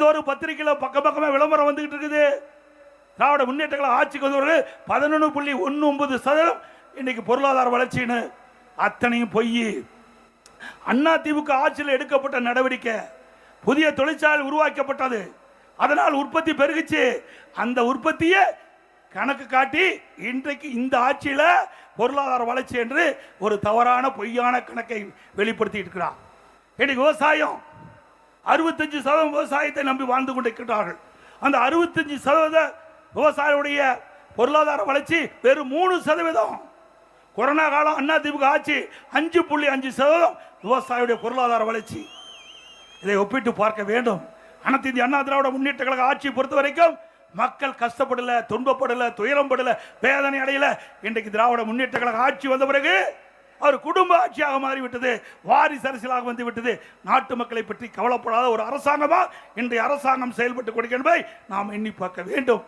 ஒரு பத்திரிகையில பக்கமே விளம்பரம் வந்துகிட்டு இருக்குது. திராவிட முன்னேற்ற கழக ஆட்சிக்கு வந்தவர்கள் 11.19% இன்னைக்கு பொருளாதார வளர்ச்சின்னு. அத்தனையும் பொய். அண்ணா திமுக ஆட்சியில் எடுக்கப்பட்ட நடவடிக்கை, புதிய தொழிற்சாலை உருவாக்கப்பட்டது, அதனால் உற்பத்தி பெருகிச்சு. அந்த உற்பத்தியை கணக்கு காட்டி இன்றைக்கு இந்த ஆட்சியில் பொருளாதார வளர்ச்சி என்று ஒரு தவறான பொய்யான கணக்கை வெளிப்படுத்தி இருக்கிறார். இன்னைக்கு விவசாயம் 65% விவசாயத்தை நம்பி வாழ்ந்து கொண்டிருக்கிறார்கள். அந்த 65% விவசாயியுடைய பொருளாதார வளர்ச்சி வெறும் 3%. கொரோனா காலம் அண்ணா திமுக ஆட்சி 5.5% விவசாயியுடைய பொருளாதார வளர்ச்சி. இதை ஒப்பிட்டு பார்க்க வேண்டும். அனைத்து இந்திய அண்ணா திராவிட முன்னேற்ற கழக ஆட்சியை பொறுத்த வரைக்கும் மக்கள் கஷ்டப்படல, துன்பப்படல, துயரம் படல, வேதனை அடையல. இன்றைக்கு திராவிட முன்னேற்ற கழக ஆட்சி வந்த பிறகு அவர் குடும்ப ஆட்சியாக மாறிவிட்டது, வாரிசு அரசியலாக வந்து விட்டது. நாட்டு மக்களை பற்றி கவலைப்படாத ஒரு அரசாங்கமா இன்றைய அரசாங்கம் செயல்பட்டுக் கொடுக்க என்பதை நாம் எண்ணி பார்க்க வேண்டும்.